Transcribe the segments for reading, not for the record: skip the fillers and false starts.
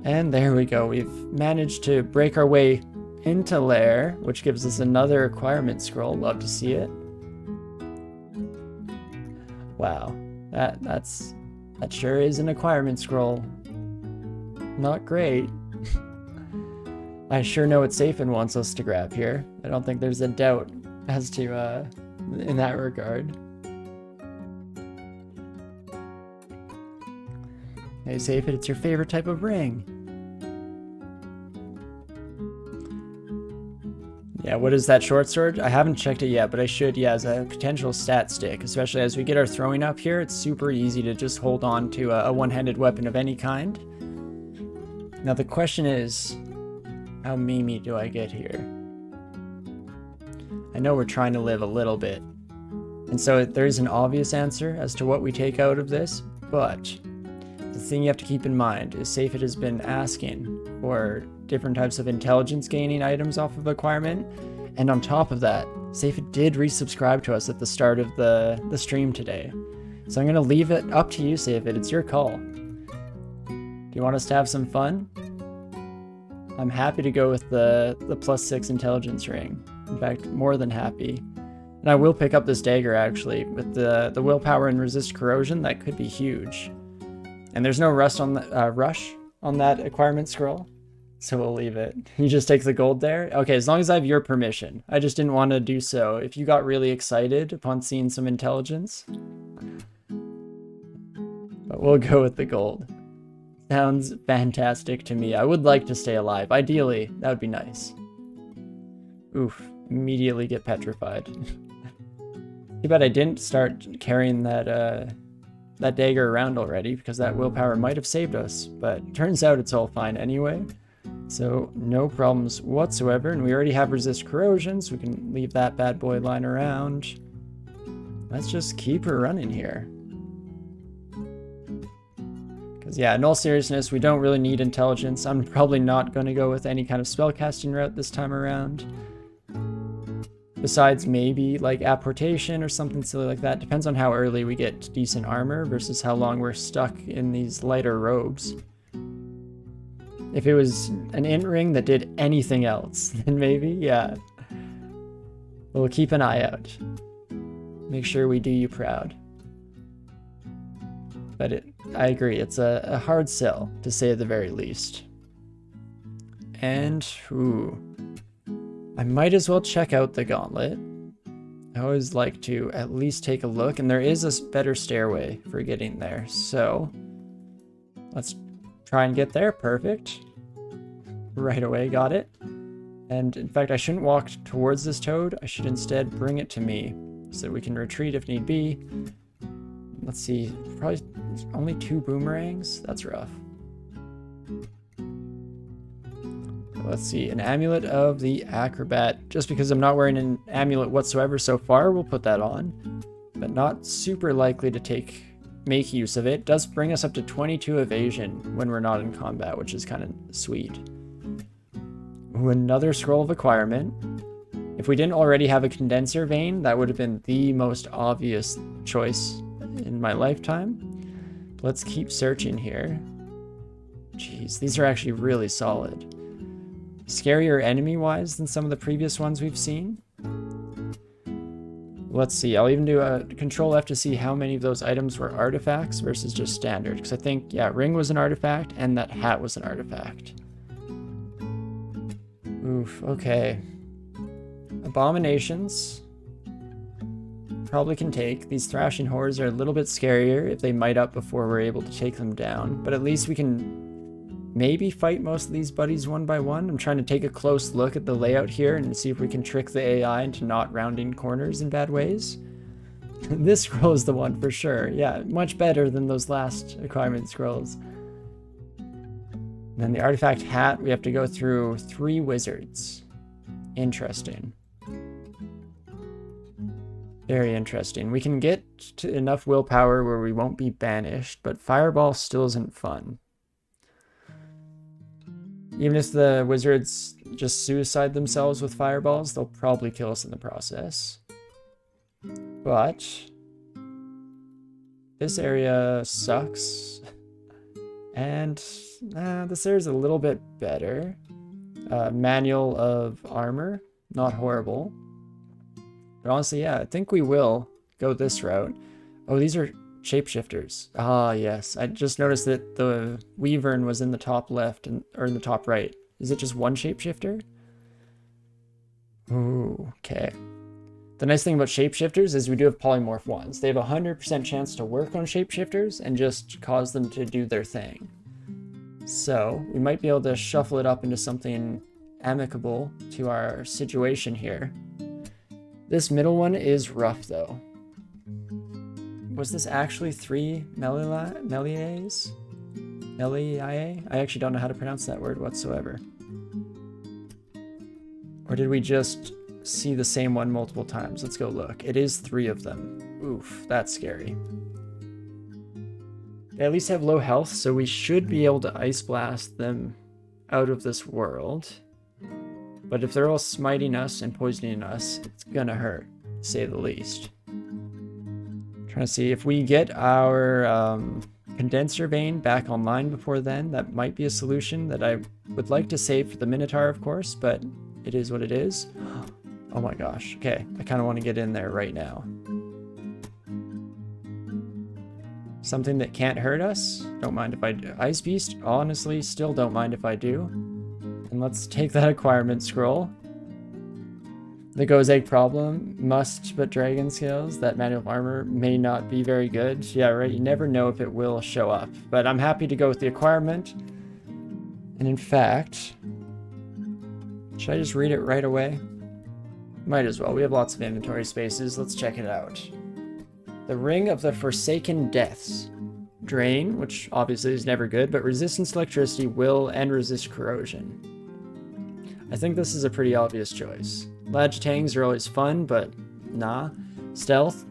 And there we go. We've managed to break our way into Lair, which gives us another acquirement scroll. Love to see it. Wow, that sure is an acquirement scroll. Not great. I sure know what Safin wants us to grab here. I don't think there's a doubt as to in that regard. Hey Safin, it's your favorite type of ring. Yeah, what is that short sword? I haven't checked it yet, but I should, yeah, as a potential stat stick, especially as we get our throwing up here. It's super easy to just hold on to a one-handed weapon of any kind. Now the question is, how memey do I get here? I know we're trying to live a little bit, and so there's an obvious answer as to what we take out of this, but the thing you have to keep in mind is Safid has been asking for different types of intelligence gaining items off of acquirement, and on top of that, Safid did resubscribe to us at the start of the stream today. So I'm going to leave it up to you, Safid. It's your call. Do you want us to have some fun? I'm happy to go with the +6 intelligence ring. In fact, more than happy. And I will pick up this dagger actually. With the willpower and resist corrosion, that could be huge. And there's no rush on that acquirement scroll, so we'll leave it. You just take the gold there? Okay, as long as I have your permission. I just didn't want to do so if you got really excited upon seeing some intelligence. But we'll go with the gold. Sounds fantastic to me. I would like to stay alive. Ideally, that would be nice. Oof, immediately get petrified. Too bad I didn't start carrying that dagger around already, because that willpower might have saved us, but turns out it's all fine anyway. So no problems whatsoever, and we already have resist corrosion, so we can leave that bad boy lying around. Let's just keep her running here. Because yeah, in all seriousness, we don't really need intelligence. I'm probably not going to go with any kind of spellcasting route this time around. Besides maybe like apportation or something silly like that. Depends on how early we get decent armor versus how long we're stuck in these lighter robes. If it was an int ring that did anything else, then maybe, yeah. We'll keep an eye out. Make sure we do you proud. But I agree, it's a hard sell, to say the very least. And, ooh. I might as well check out the gauntlet. I always like to at least take a look, and there is a better stairway for getting there, so let's try and get there. Perfect. Right away, got it. And in fact, I shouldn't walk towards this toad. I should instead bring it to me so that we can retreat if need be. Let's see, probably only 2 boomerangs? That's rough. Let's see, an amulet of the acrobat. Just because I'm not wearing an amulet whatsoever so far, we'll put that on. But not super likely to make use of it. Does bring us up to 22 evasion when we're not in combat, which is kind of sweet. Ooh, another scroll of acquirement. If we didn't already have a condenser vein, that would have been the most obvious choice in my lifetime. Let's keep searching here. Jeez, these are actually really solid. Scarier enemy-wise than some of the previous ones we've seen. Let's see, I'll even do a Control F to see how many of those items were artifacts versus just standard. Because I think, yeah, ring was an artifact, and that hat was an artifact. Oof, okay. Abominations. Probably can take. These thrashing horrors are a little bit scarier if they might up before we're able to take them down. But at least we can maybe fight most of these buddies one by one. I'm trying to take a close look at the layout here and see if we can trick the AI into not rounding corners in bad ways. This scroll is the one for sure. Yeah, much better than those last acquirement scrolls. And then the artifact hat, we have to go through 3 wizards. Interesting. Very interesting. We can get to enough willpower where we won't be banished, but fireball still isn't fun. Even if the wizards just suicide themselves with fireballs, they'll probably kill us in the process. But this area sucks. And this there is a little bit better. Manual of armor, not horrible. But honestly, yeah, I think we will go this route. Oh, these are shapeshifters. Ah, yes. I just noticed that the Weavern was in the top left or in the top right. Is it just one shapeshifter? Ooh, okay. The nice thing about shapeshifters is we do have polymorph ones. They have a 100% chance to work on shapeshifters and just cause them to do their thing. So we might be able to shuffle it up into something amicable to our situation here. This middle one is rough though. Was this actually 3 Meliaes? Meliae? I actually don't know how to pronounce that word whatsoever. Or did we just see the same one multiple times? Let's go look. It is 3 of them. Oof, that's scary. They at least have low health, so we should be able to Ice Blast them out of this world. But if they're all smiting us and poisoning us, it's gonna hurt, to say the least. Trying to see if we get our condenser vein back online before then. That might be a solution that I would like to save for the Minotaur, of course, but it is what it is. Oh my gosh. Okay, I kind of want to get in there right now. Something that can't hurt us. Don't mind if I do. Ice Beast, honestly, still don't mind if I do. And let's take that acquirement scroll. The Gozeg problem, must but dragon scales. That manual of armor may not be very good. Yeah, right, you never know if it will show up. But I'm happy to go with the acquirement. And in fact, should I just read it right away? Might as well, we have lots of inventory spaces. Let's check it out. The Ring of the Forsaken Deaths. Drain, which obviously is never good, but resistance to electricity will and resist corrosion. I think this is a pretty obvious choice. Lagitangs are always fun, but nah. Stealth?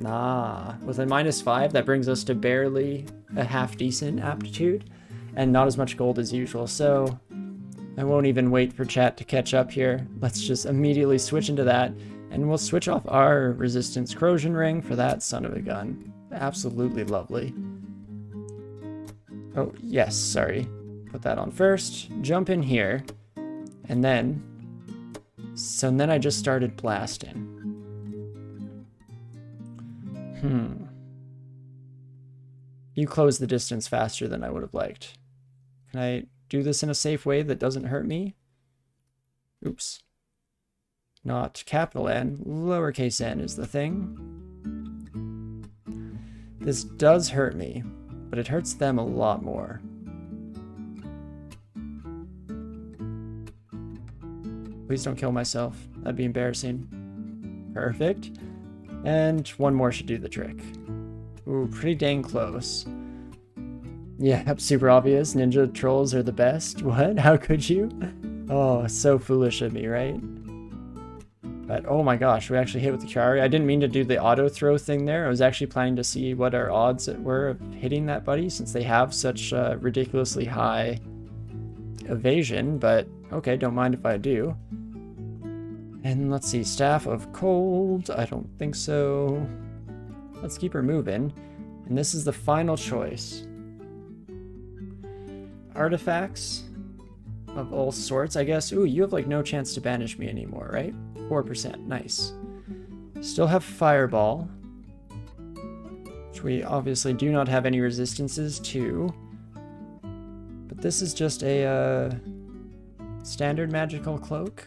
Nah. With a -5, that brings us to barely a half-decent aptitude, and not as much gold as usual, so I won't even wait for chat to catch up here. Let's just immediately switch into that, and we'll switch off our resistance corrosion ring for that son of a gun. Absolutely lovely. Oh, yes, sorry. Put that on first. Jump in here. And then... So then I just started blasting. You closed the distance faster than I would have liked. Can I do this in a safe way that doesn't hurt me? Oops. Not capital N, lowercase n is the thing. This does hurt me, but it hurts them a lot more. Please don't kill myself. That'd be embarrassing. Perfect. And one more should do the trick. Ooh, pretty dang close. Yeah, super obvious. Ninja trolls are the best. What? How could you? Oh, so foolish of me, right? But oh my gosh, we actually hit with the Chiari. I didn't mean to do the auto throw thing there. I was actually planning to see what our odds were of hitting that buddy, since they have such ridiculously high evasion, but okay, don't mind if I do. And let's see, Staff of Cold, I don't think so. Let's keep her moving. And this is the final choice. Artifacts of all sorts, I guess. Ooh, you have like no chance to banish me anymore, right? 4%, nice. Still have Fireball, which we obviously do not have any resistances to. But this is just a standard magical cloak.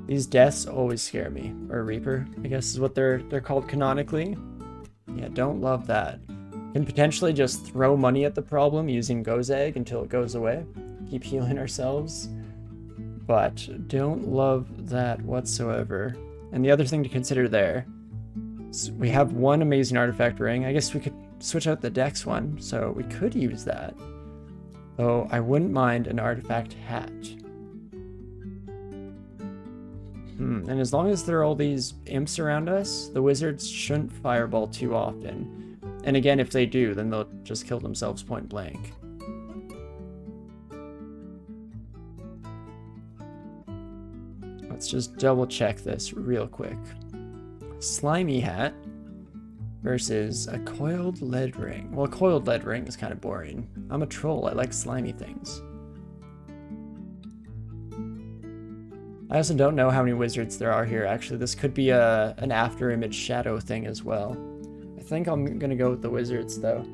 These deaths always scare me. Or Reaper, I guess is what they're called canonically. Yeah, don't love that. Can potentially just throw money at the problem using Gozeg until it goes away. Keep healing ourselves. But don't love that whatsoever. And the other thing to consider there, is we have one amazing artifact ring. I guess we could switch out the Dex one, so we could use that. Though I wouldn't mind an artifact hat. And as long as there are all these imps around us, the wizards shouldn't fireball too often. And again, if they do, then they'll just kill themselves point blank. Let's just double check this real quick. slimy hat versus a coiled lead ring. Well, a coiled lead ring is kind of boring. I'm a troll. I like slimy things. I also don't know how many wizards there are here, actually. This could be an after image shadow thing as well. I think I'm gonna go with the wizards, though.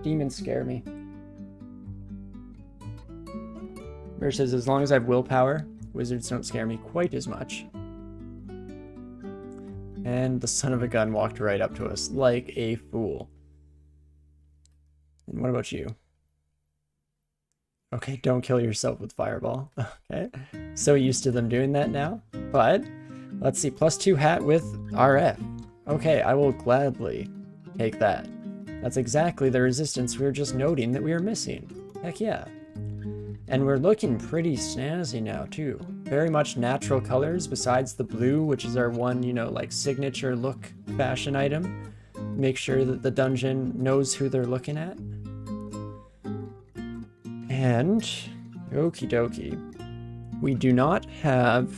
Demons scare me. Versus, as long as I have willpower, wizards don't scare me quite as much. And the son of a gun walked right up to us like a fool. And what about you? Okay, don't kill yourself with fireball. Okay, so used to them doing that now. But let's see, +2 hat with RF. Okay, I will gladly take that. That's exactly the resistance we were just noting that we were missing. Heck yeah. And we're looking pretty snazzy now too. Very much natural colors besides the blue, which is our one, you know, like signature look fashion item. Make sure that the dungeon knows who they're looking at. And okie dokie. We do not have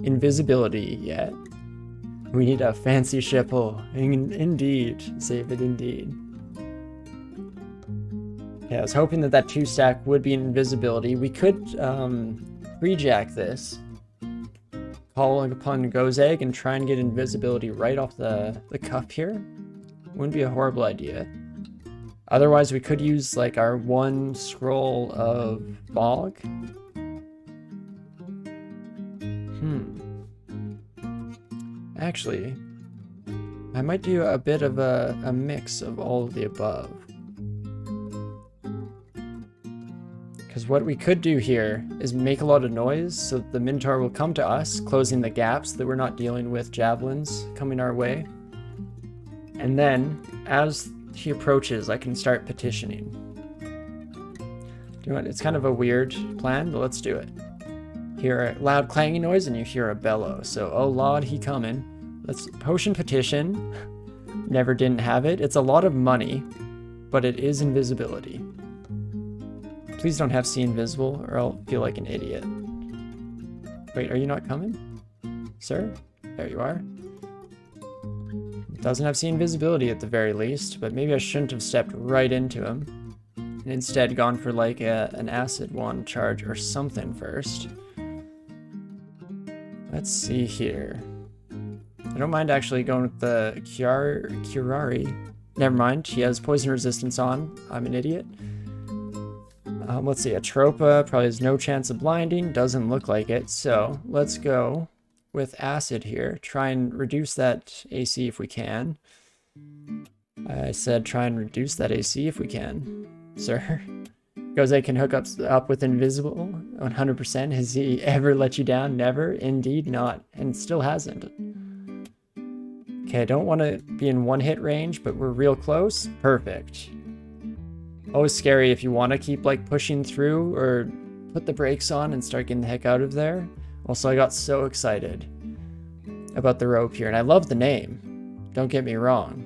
invisibility yet. We need a fancy ship. Oh, indeed. Save it indeed. Yeah, I was hoping that 2-stack would be invisibility. We could rejack this, calling upon Gozeg, and try and get invisibility right off the cuff here. Wouldn't be a horrible idea. Otherwise, we could use like our 1 scroll of fog. Actually, I might do a bit of a mix of all of the above. Because what we could do here is make a lot of noise so that the Minotaur will come to us, closing the gaps that we're not dealing with javelins coming our way. And then, as he approaches, I can start petitioning. It's kind of a weird plan, but let's do it. Hear a loud clanging noise and you hear a bellow. So, oh lord, he coming. Let's potion petition. Never didn't have it. It's a lot of money, but it is invisibility. Please don't have see invisible or I'll feel like an idiot. Wait, are you not coming? Sir? There you are. Doesn't have see invisibility at the very least, but maybe I shouldn't have stepped right into him. And instead gone for like an acid wand charge or something first. Let's see here. I don't mind actually going with the Curari. Never mind, he has poison resistance on. I'm an idiot. Let's see, Atropa probably has no chance of blinding. Doesn't look like it, so let's go with acid here. Try and reduce that AC if we can. I said try and reduce that AC if we can, sir. Gozeg can hook up with invisible 100%. Has he ever let you down? Never. Indeed not. And still hasn't. Okay, I don't want to be in 1-hit range, but we're real close. Perfect. Always scary if you want to keep like pushing through or put the brakes on and start getting the heck out of there. Also, I got so excited about the rope here, and I love the name. Don't get me wrong.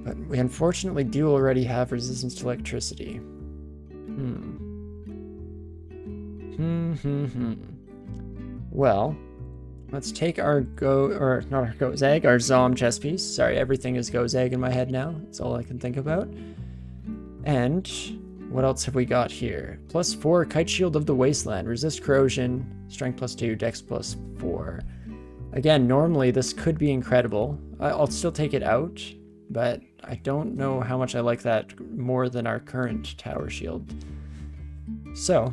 But we unfortunately do already have resistance to electricity. Well, let's take our Gozeg, our Zom chess piece. Sorry, everything is Gozeg in my head now. That's all I can think about. And what else have we got here? +4, Kite Shield of the Wasteland. Resist corrosion, strength +2, dex +4. Again, normally this could be incredible. I'll still take it out, but I don't know how much I like that more than our current tower shield. So,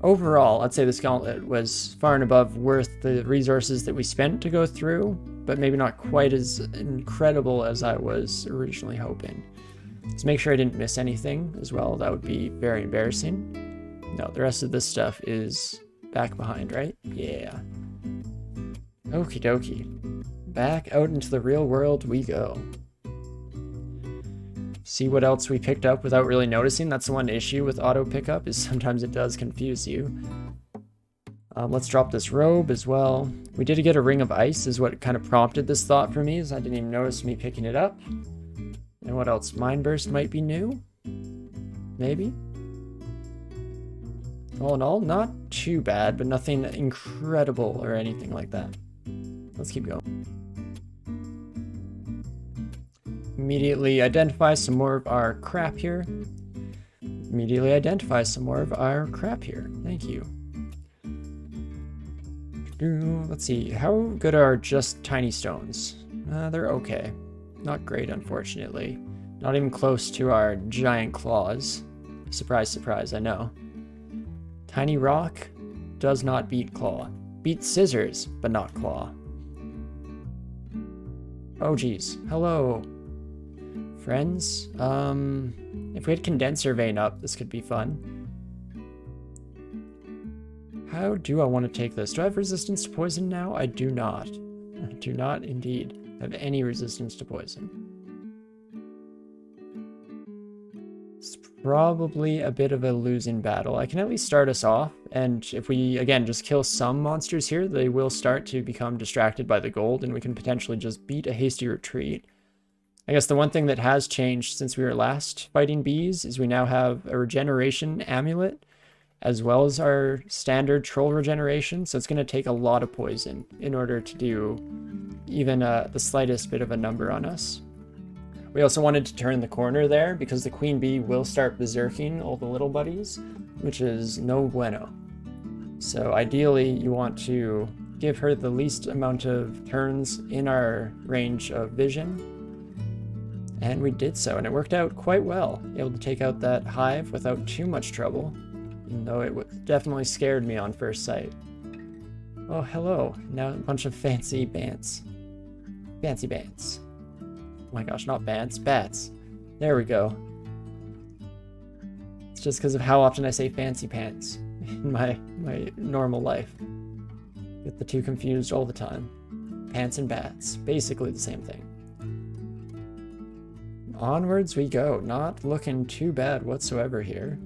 overall, I'd say this gauntlet was far and above worth the resources that we spent to go through, but maybe not quite as incredible as I was originally hoping. Let's make sure I didn't miss anything as well. That would be very embarrassing. No, the rest of this stuff is back behind, right? Yeah. Okie dokie. Back out into the real world we go. See what else we picked up without really noticing. That's the one issue with auto pickup, is sometimes it does confuse you. Let's drop this robe as well. We did get a ring of ice, is what kind of prompted this thought for me, as I didn't even notice me picking it up. And what else? Mind Burst might be new? Maybe? All in all, not too bad, but nothing incredible or anything like that. Let's keep going. immediately identify some more of our crap here. Immediately identify some more of our crap here. Thank you. Let's see, how good are just tiny stones? They're okay. Not great, unfortunately. Not even close to our giant claws. Surprise, surprise, I know. Tiny rock does not beat claw. Beats scissors, but not claw. Oh geez, hello. Friends? If we had condenser vein up, this could be fun. How do I want to take this? Do I have resistance to poison now? I do not. I do not indeed have any resistance to poison. It's probably a bit of a losing battle. I can at least start us off, and if we, again, just kill some monsters here, they will start to become distracted by the gold, and we can potentially just beat a hasty retreat. I guess the one thing that has changed since we were last fighting bees is we now have a Regeneration Amulet, as well as our standard troll regeneration, so it's going to take a lot of poison in order to do even the slightest bit of a number on us. We also wanted to turn the corner there, because the queen bee will start berserking all the little buddies, which is no bueno. So ideally, you want to give her the least amount of turns in our range of vision, and we did so, and it worked out quite well, able to take out that hive without too much trouble. Even though it definitely scared me on first sight. Oh, hello. Now a bunch of fancy bants. Fancy bants. Oh my gosh, not bants, bats. There we go. It's just because of how often I say fancy pants in my normal life. Get the two confused all the time. Pants and bats. Basically the same thing. Onwards we go. Not looking too bad whatsoever here.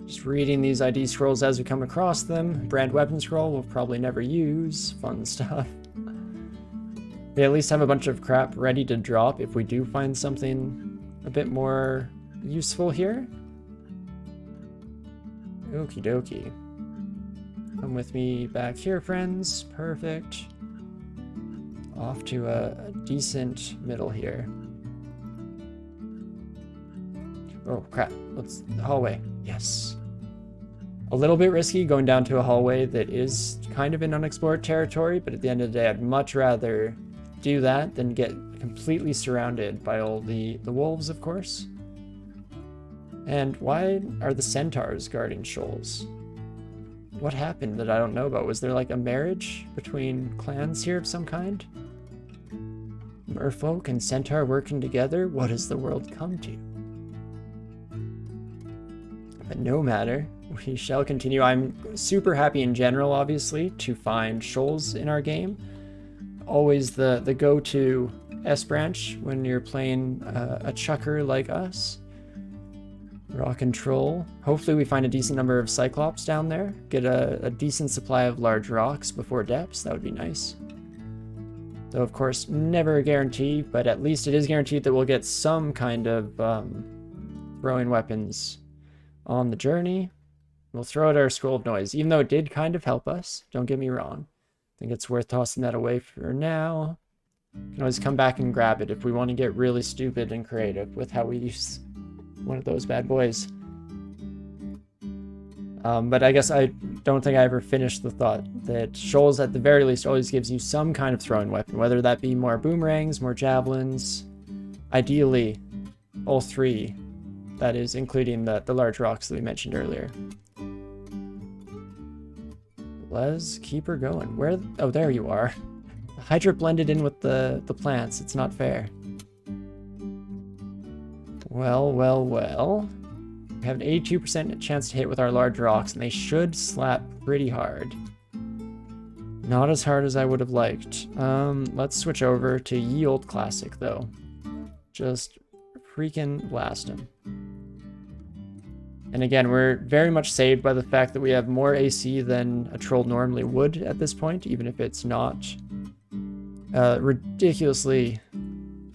Just reading these ID scrolls as we come across them. Brand weapon scroll we'll probably never use. Fun stuff. They at least have a bunch of crap ready to drop if we do find something a bit more useful here. Okie dokie. Come with me back here, friends. Perfect. Off to a decent middle here. Oh crap, let's, the hallway, yes. A little bit risky going down to a hallway that is kind of in unexplored territory, but at the end of the day, I'd much rather do that than get completely surrounded by all the wolves, of course. And why are the centaurs guarding shoals? What happened that I don't know about? Was there like a marriage between clans here of some kind? Merfolk and centaur working together? What has the world come to? But no matter, we shall continue. I'm super happy in general, obviously, to find shoals in our game. Always the go-to S-branch when you're playing a chucker like us. Rock and troll. Hopefully we find a decent number of cyclops down there. Get a decent supply of large rocks before depths. That would be nice. Though, of course, never a guarantee, but at least it is guaranteed that we'll get some kind of throwing weapons on the journey. We'll throw out our Scroll of Noise, even though it did kind of help us. Don't get me wrong. I think it's worth tossing that away for now. We can always come back and grab it if we want to get really stupid and creative with how we use one of those bad boys. But I guess I don't think I ever finished the thought that shoals at the very least always gives you some kind of throwing weapon, whether that be more boomerangs, more javelins, ideally all three. That is, including the large rocks that we mentioned earlier. Let's keep her going. Where? Oh, there you are. The Hydra blended in with the plants. It's not fair. Well, well, well. We have an 82% chance to hit with our large rocks, and they should slap pretty hard. Not as hard as I would have liked. Let's switch over to Ye Old Classic, though. Just freaking blast him. And again, we're very much saved by the fact that we have more AC than a troll normally would at this point, even if it's not a ridiculously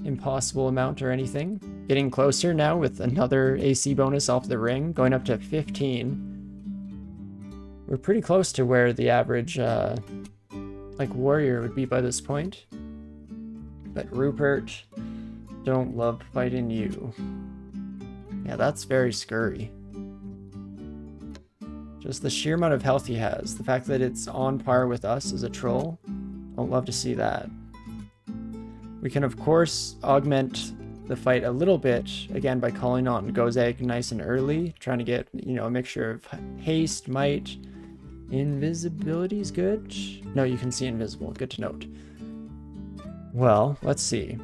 impossible amount or anything. Getting closer now with another AC bonus off the ring, going up to 15. We're pretty close to where the average warrior would be by this point. But Rupert, don't love fighting you. Yeah, that's very scurry. Just the sheer amount of health he has. The fact that it's on par with us as a troll. I'd love to see that. We can, of course, augment the fight a little bit, again, by calling on Gozag nice and early. Trying to get, you know, a mixture of haste, might. Invisibility is good. No, you can see invisible. Good to note. Well, let's see.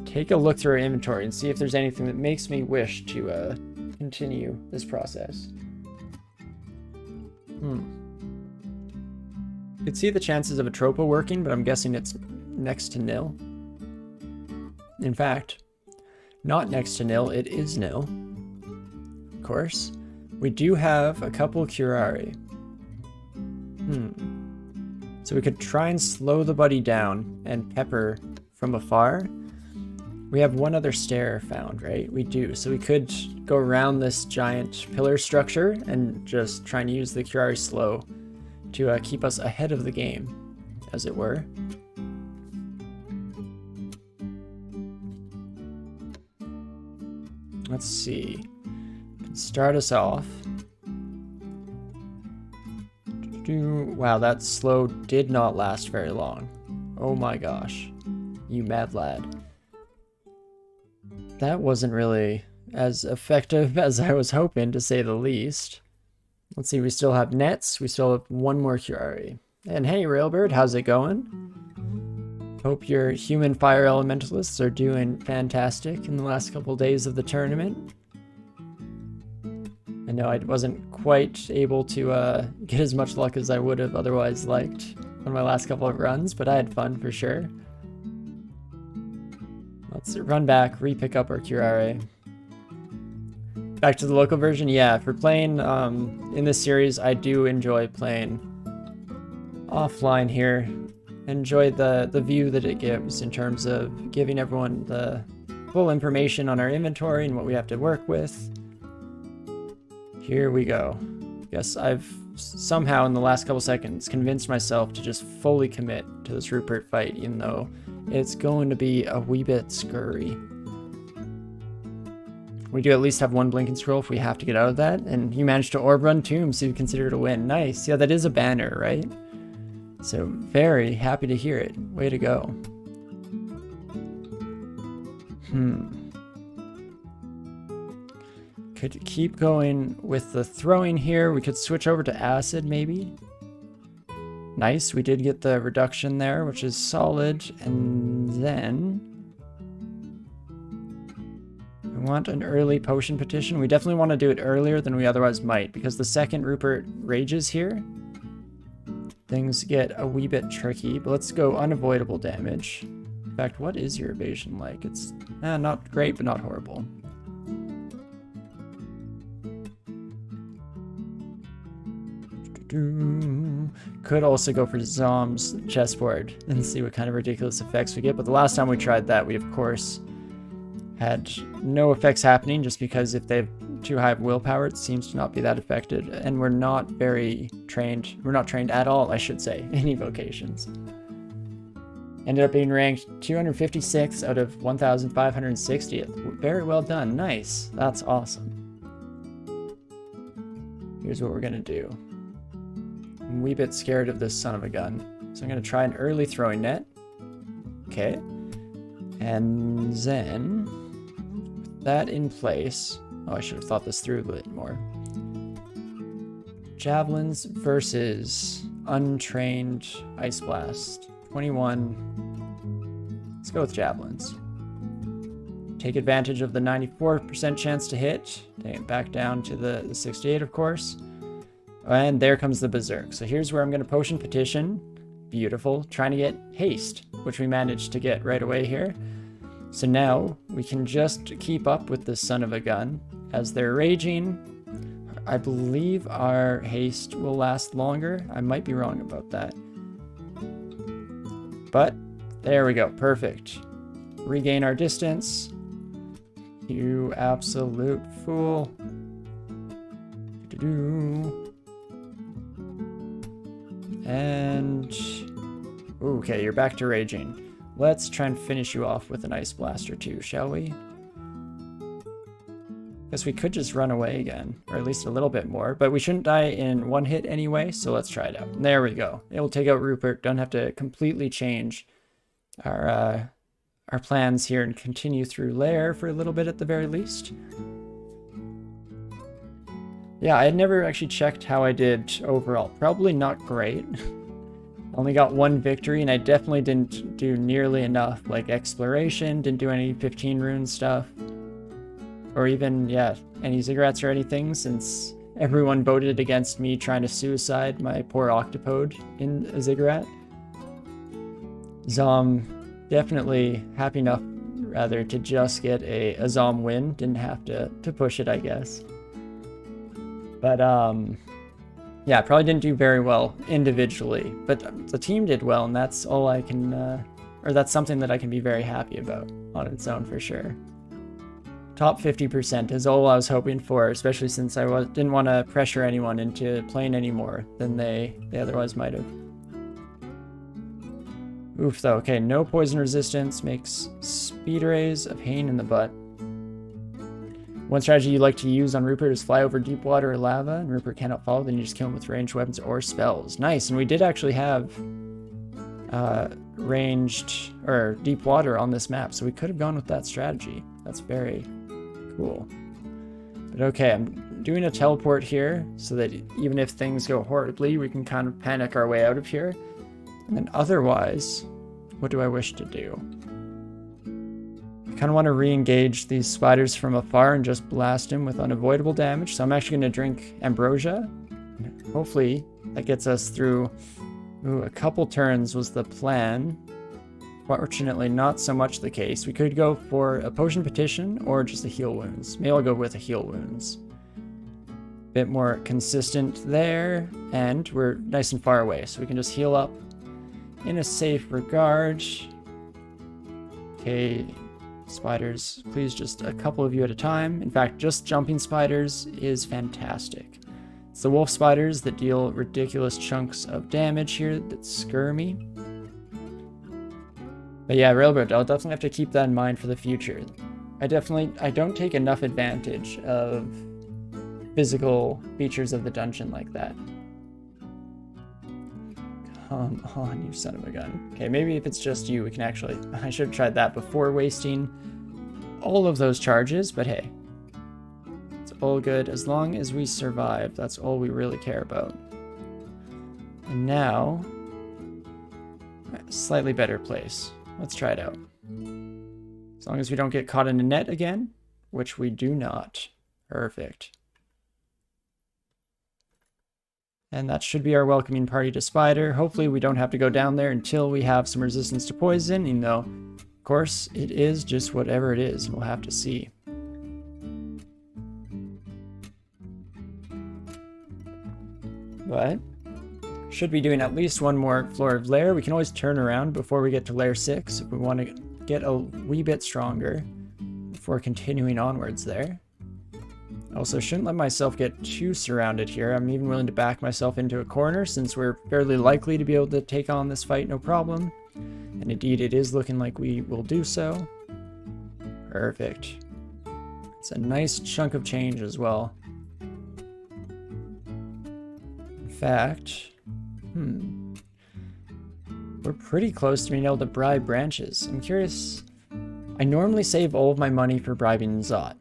Take a look through our inventory and see if there's anything that makes me wish to continue this process. You could see the chances of a tropo working, but I'm guessing it's next to nil. In fact, not next to nil, it is nil. Of course. We do have a couple curare. So we could try and slow the buddy down and pepper from afar. We have one other stair found, right? We do. So we could go around this giant pillar structure and just try and use the curare slow to keep us ahead of the game, as it were. Let's see. Start us off. Wow, that slow did not last very long. Oh my gosh. You mad lad. That wasn't really as effective as I was hoping, to say the least. Let's see, we still have nets. We still have one more curare. And hey, Railbird, how's it going? Hope your human fire elementalists are doing fantastic in the last couple days of the tournament. I know I wasn't quite able to get as much luck as I would have otherwise liked on my last couple of runs, but I had fun for sure. Let's run back, re-pick up our curare. Back to the local version, yeah, for playing in this series, I do enjoy playing offline here. Enjoy the view that it gives in terms of giving everyone the full information on our inventory and what we have to work with. Here we go. Guess I've somehow in the last couple seconds convinced myself to just fully commit to this Rupert fight, even though it's going to be a wee bit scurry. We do at least have one blinking scroll if we have to get out of that, and you managed to orb run Tomb, so you consider it a win. Nice. Yeah, that is a banner, right? So very happy to hear it. Way to go. Could keep going with the throwing here. We could switch over to acid maybe. Nice, we did get the reduction there, which is solid. And then we want an early potion petition. We definitely want to do it earlier than we otherwise might, because the second Rupert rages here, things get a wee bit tricky. But let's go unavoidable damage. In fact, what is your evasion like? It's not great, but not horrible. Could also go for Zom's chessboard and see what kind of ridiculous effects we get, but the last time we tried that, we of course had no effects happening, just because if they have too high of willpower, it seems to not be that affected, and we're not very trained. We're not trained at all, I should say, in evocations. Ended up being ranked 256 out of 1,560th. Very well done. Nice. That's awesome. Here's what we're gonna do. I'm a wee bit scared of this son of a gun, so I'm going to try an early throwing net. Okay. And then, with that in place... Oh, I should have thought this through a bit more. Javelins versus untrained Ice Blast. 21. Let's go with Javelins. Take advantage of the 94% chance to hit. Take it back down to the 68, of course. And there comes the Berserk. So here's where I'm going to Potion Petition. Beautiful. Trying to get Haste, which we managed to get right away here. So now we can just keep up with this son of a gun. As they're raging, I believe our Haste will last longer. I might be wrong about that. But there we go. Perfect. Regain our distance. You absolute fool. And okay, you're back to raging. let's try and finish you off with an Ice Blast or two, shall we? Guess we could just run away again, or at least a little bit more, but we shouldn't die in one hit anyway, so let's try it out. There we go. It will take out Rupert. Don't have to completely change our plans here and continue through Lair for a little bit at the very least. Yeah, I had never actually checked how I did overall. Probably not great. Only got one victory, and I definitely didn't do nearly enough, like exploration, didn't do any 15 rune stuff. Or even, yeah, any ziggurats or anything, since everyone voted against me trying to suicide my poor octopode in a ziggurat. Zom, definitely happy enough, rather, to just get a Zom win. Didn't have to push it, I guess. But, yeah, I probably didn't do very well individually, but the team did well, and that's all I can, or that's something that I can be very happy about on its own for sure. Top 50% is all I was hoping for, especially since I didn't want to pressure anyone into playing any more than they otherwise might have. Oof though, okay, no poison resistance makes speed rays a pain in the butt. One strategy you like to use on Rupert is fly over deep water or lava, and Rupert cannot follow, then you just kill him with ranged weapons or spells. Nice, and we did actually have ranged or deep water on this map, so we could have gone with that strategy. That's very cool. But okay, I'm doing a teleport here so that even if things go horribly, we can kind of panic our way out of here. And then otherwise, what do I wish to do? I kind of want to re-engage these spiders from afar and just blast them with unavoidable damage. So I'm actually going to drink Ambrosia. Hopefully that gets us through. Ooh, a couple turns was the plan. Fortunately, not so much the case. We could go for a potion petition or just a heal wounds. Maybe I'll go with a heal wounds. Bit more consistent there, and we're nice and far away, so we can just heal up in a safe regard. Okay, spiders, please just a couple of you at a time. In fact, just jumping spiders is fantastic. It's the wolf spiders that deal ridiculous chunks of damage here that scare me. But yeah, Railroad, I'll definitely have to keep that in mind for the future. I don't take enough advantage of physical features of the dungeon like that. Come on, you son of a gun. Okay, maybe if it's just you, we can actually... I should have tried that before wasting all of those charges, but hey. It's all good. As long as we survive, that's all we really care about. And now... a slightly better place. Let's try it out. As long as we don't get caught in a net again, which we do not. Perfect. And that should be our welcoming party to Spider. Hopefully we don't have to go down there until we have some resistance to poison, even though, of course, it is just whatever it is, and we'll have to see. But should be doing at least one more floor of Lair. We can always turn around before we get to Lair 6 if we want to get a wee bit stronger before continuing onwards there. Also, shouldn't let myself get too surrounded here. I'm even willing to back myself into a corner since we're fairly likely to be able to take on this fight no problem. And indeed, it is looking like we will do so. Perfect. It's a nice chunk of change as well. In fact... we're pretty close to being able to bribe branches. I'm curious. I normally save all of my money for bribing Zot.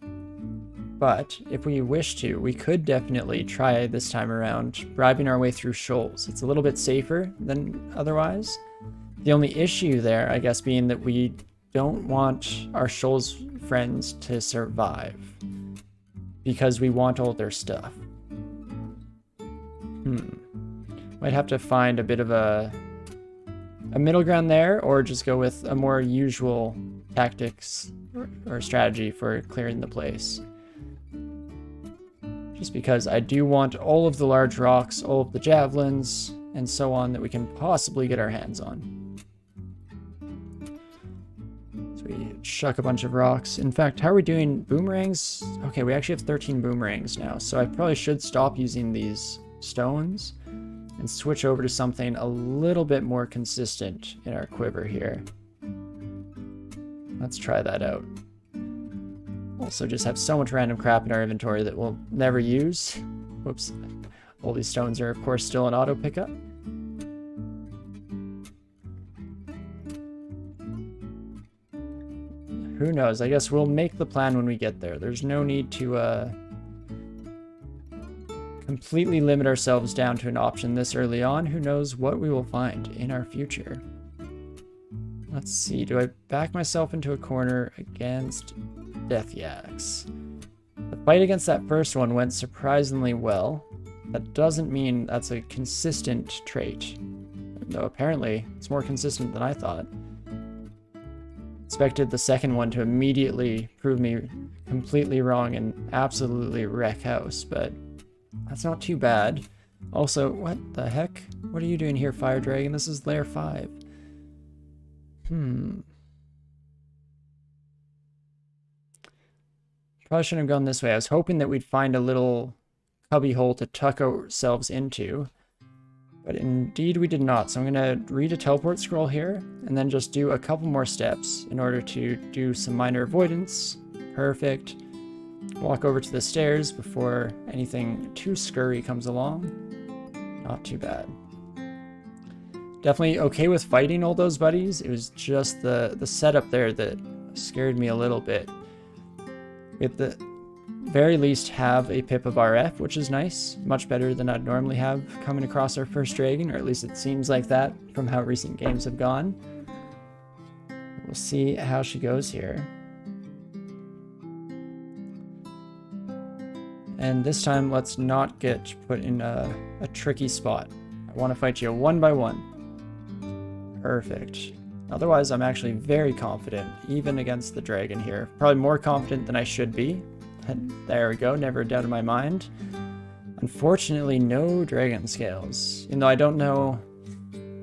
But if we wish to, we could definitely try this time around bribing our way through shoals. It's a little bit safer than otherwise. The only issue there, I guess, being that we don't want our shoals friends to survive. Because we want all their stuff. Might have to find a bit of a middle ground there, or just go with a more usual tactics or strategy for clearing the place. Just because I do want all of the large rocks, all of the javelins, and so on that we can possibly get our hands on. So we chuck a bunch of rocks. In fact, how are we doing boomerangs? Okay, we actually have 13 boomerangs now, so I probably should stop using these stones and switch over to something a little bit more consistent in our quiver here. let's try that out. Also just have so much random crap in our inventory that we'll never use. Whoops. All these stones are of course still an auto pickup. Who knows? I guess we'll make the plan when we get there. There's no need to completely limit ourselves down to an option this early on. Who knows what we will find in our future. Let's see. Do I back myself into a corner against Death Yaks? The fight against that first one went surprisingly well. That doesn't mean that's a consistent trait. Though apparently it's more consistent than I thought. Expected the second one to immediately prove me completely wrong and absolutely wreck house, but that's not too bad. Also, what the heck? What are you doing here, Fire Dragon? This is Lair 5. Probably shouldn't have gone this way. I was hoping that we'd find a little cubby hole to tuck ourselves into. But indeed we did not. So I'm going to read a teleport scroll here and then just do a couple more steps in order to do some minor avoidance. Perfect. Walk over to the stairs before anything too scurry comes along. Not too bad. Definitely okay with fighting all those buddies. It was just the setup there that scared me a little bit. At the very least have a pip of RF, which is nice. Much better than I'd normally have coming across our first dragon, or at least it seems like that from how recent games have gone. We'll see how she goes here. And this time, let's not get put in a tricky spot. I want to fight you one by one. Perfect. Otherwise, I'm actually very confident, even against the dragon here. Probably more confident than I should be. And there we go, never a doubt in my mind. Unfortunately, no dragon scales. Even though I don't know,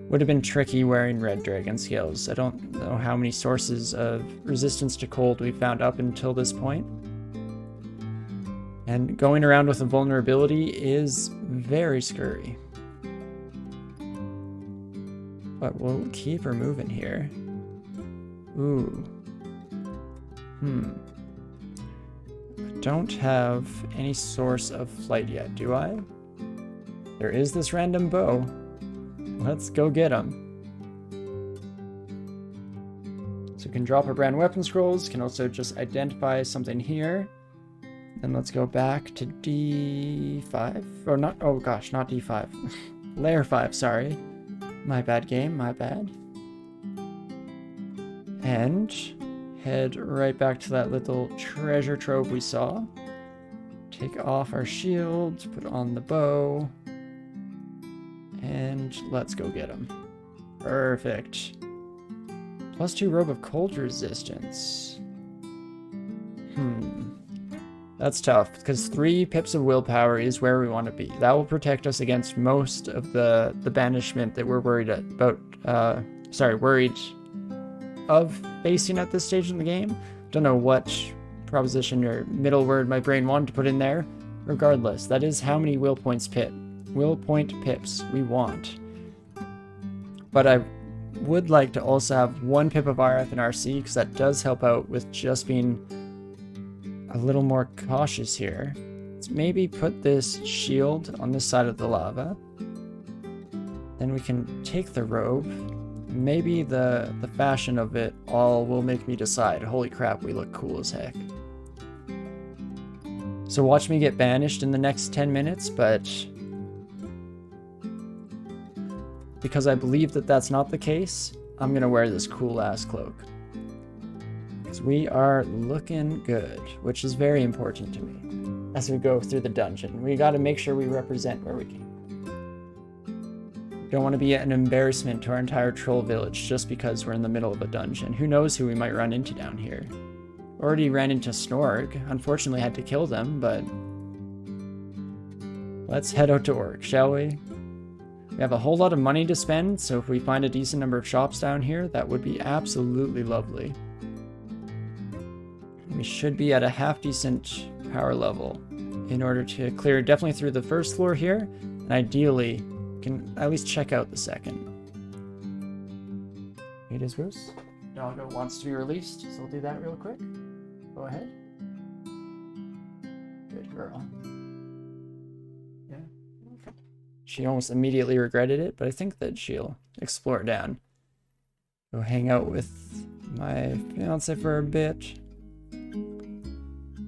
would have been tricky wearing red dragon scales. I don't know how many sources of resistance to cold we found up until this point. And going around with a vulnerability is very scurry. But we'll keep her moving here. Ooh. I don't have any source of flight yet, do I? There is this random bow. Let's go get him. So we can drop our brand weapon scrolls, can also just identify something here. Then let's go back to D5, or not, oh gosh, not D5. Layer 5, sorry. My bad game, my bad. And head right back to that little treasure trove we saw. Take off our shield, put on the bow, and let's go get him. Perfect. +2 robe of cold resistance. That's tough, because 3 pips of willpower is where we want to be. That will protect us against most of the banishment that we're worried about, worried of facing at this stage in the game. Don't know what proposition or middle word my brain wanted to put in there. Regardless, that is how many will point pips we want. But I would like to also have 1 pip of RF and RC, because that does help out with just being a little more cautious here. Let's maybe put this shield on this side of the lava. Then we can take the robe. Maybe the fashion of it all will make me decide, holy crap, we look cool as heck. So watch me get banished in the next 10 minutes, but because I believe that that's not the case, I'm gonna wear this cool ass cloak. Because we are looking good, which is very important to me as we go through the dungeon. We gotta make sure we represent where we can. Don't want to be an embarrassment to our entire troll village just because we're in the middle of a dungeon. Who knows who we might run into down here. Already ran into Snorg. Unfortunately had to kill them, but let's head out to Orc, shall we? We have a whole lot of money to spend, so if we find a decent number of shops down here, that would be absolutely lovely. We should be at a half-decent power level in order to clear definitely through the first floor here, and ideally can at least check out the second. It is Bruce. doggo wants to be released, so we'll do that real quick. Go ahead. Good girl. Yeah. She almost immediately regretted it, but I think that she'll explore down. Go hang out with my fiance for a bit.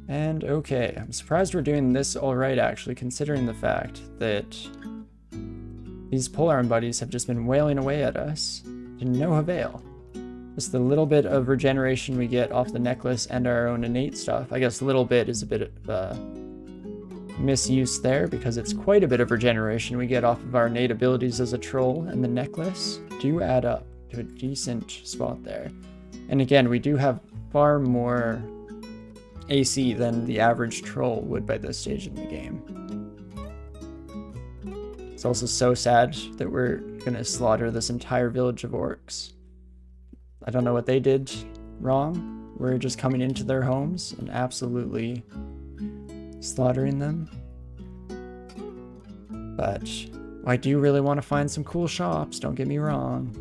And okay, I'm surprised we're doing this alright actually, considering the fact that these polearm buddies have just been wailing away at us to no avail. Just the little bit of regeneration we get off the necklace and our own innate stuff. I guess a little bit is a bit of misuse there, because it's quite a bit of regeneration we get off of our innate abilities as a troll, and the necklace do add up to a decent spot there. And again, we do have far more AC than the average troll would by this stage in the game. It's also so sad that we're gonna slaughter this entire village of orcs. I don't know what they did wrong. We're just coming into their homes and absolutely slaughtering them. But I do really want to find some cool shops, don't get me wrong.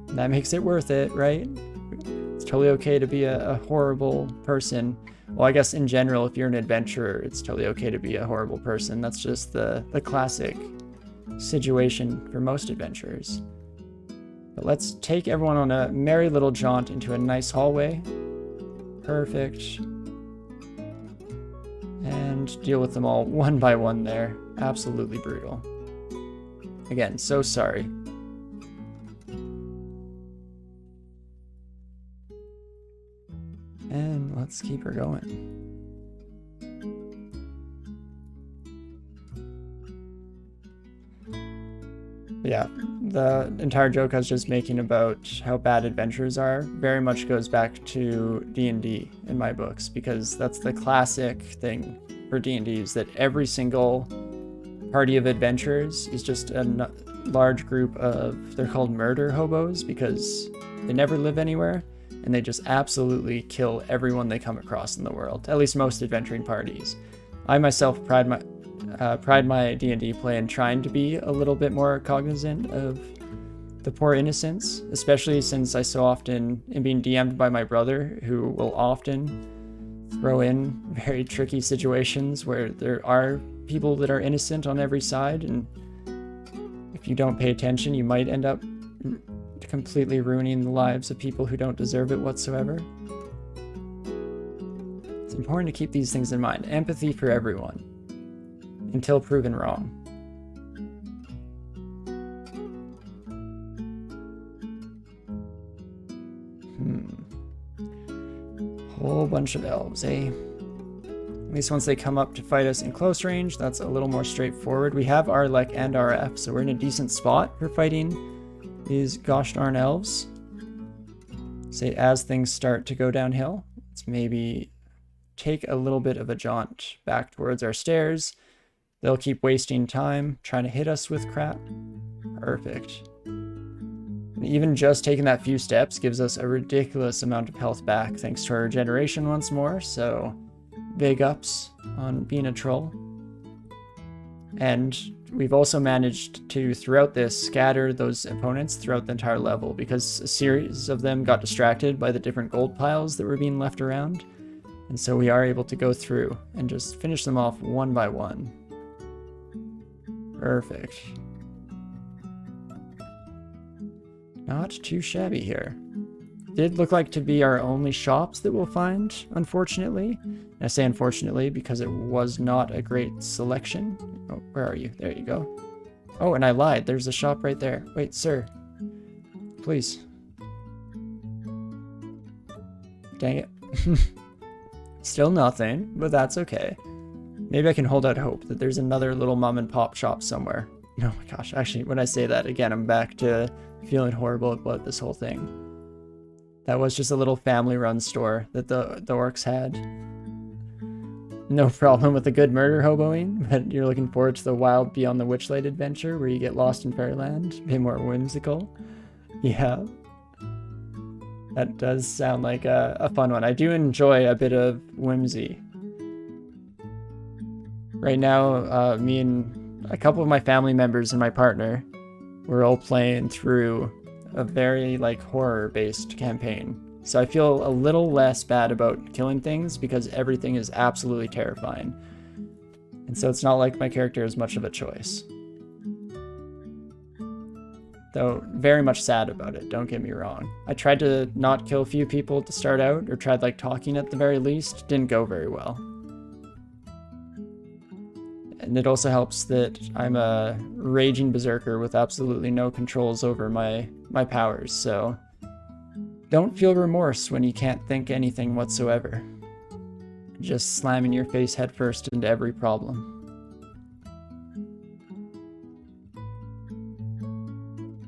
That makes it worth it, right? It's totally okay to be a horrible person. Well, I guess in general, if you're an adventurer, it's totally okay to be a horrible person. That's just the classic situation for most adventurers. But let's take everyone on a merry little jaunt into a nice hallway. Perfect. And deal with them all one by one there. Absolutely brutal. Again, so sorry. And let's keep her going. Yeah, the entire joke I was just making about how bad adventurers are very much goes back to D&D in my books, because that's the classic thing for D&D, is that every single party of adventurers is just a large group of, they're called murder hobos because they never live anywhere and they just absolutely kill everyone they come across in the world, at least most adventuring parties. I myself pride my D&D play in trying to be a little bit more cognizant of the poor innocents, especially since I so often am being DM'd by my brother, who will often throw in very tricky situations where there are people that are innocent on every side, and if you don't pay attention, you might end up completely ruining the lives of people who don't deserve it whatsoever. It's important to keep these things in mind. Empathy for everyone, until proven wrong. Whole bunch of elves, eh? At least once they come up to fight us in close range, that's a little more straightforward. We have our Lek and our F, so we're in a decent spot for fighting these gosh darn elves. Say, as things start to go downhill, let's maybe take a little bit of a jaunt back towards our stairs. They'll keep wasting time trying to hit us with crap. Perfect. And even just taking that few steps gives us a ridiculous amount of health back thanks to our regeneration once more, so big ups on being a troll. And we've also managed to, throughout this, scatter those opponents throughout the entire level, because a series of them got distracted by the different gold piles that were being left around. And so we are able to go through and just finish them off one by one. Perfect. Not too shabby here. Did look like to be our only shops that we'll find, unfortunately. And I say unfortunately because it was not a great selection. Oh, where are you? There you go. Oh, and I lied. There's a shop right there. Wait, sir. Please. Dang it. Still nothing, but that's okay. Maybe I can hold out hope that there's another little mom and pop shop somewhere. Oh my gosh, actually, when I say that, again, I'm back to feeling horrible about this whole thing. That was just a little family-run store that the orcs had. No problem with a good murder hoboing, but you're looking forward to the wild Beyond the Witchlight adventure where you get lost in fairyland, a bit more whimsical. Yeah. That does sound like a fun one. I do enjoy a bit of whimsy. Right now, me and a couple of my family members and my partner, we're all playing through a very like horror-based campaign. So I feel a little less bad about killing things because everything is absolutely terrifying. And so it's not like my character is much of a choice. Though very much sad about it, don't get me wrong. I tried to not kill a few people to start out, or tried like talking at the very least, didn't go very well. And it also helps that I'm a raging berserker with absolutely no controls over my powers, so don't feel remorse when you can't think anything whatsoever. Just slamming your face headfirst into every problem.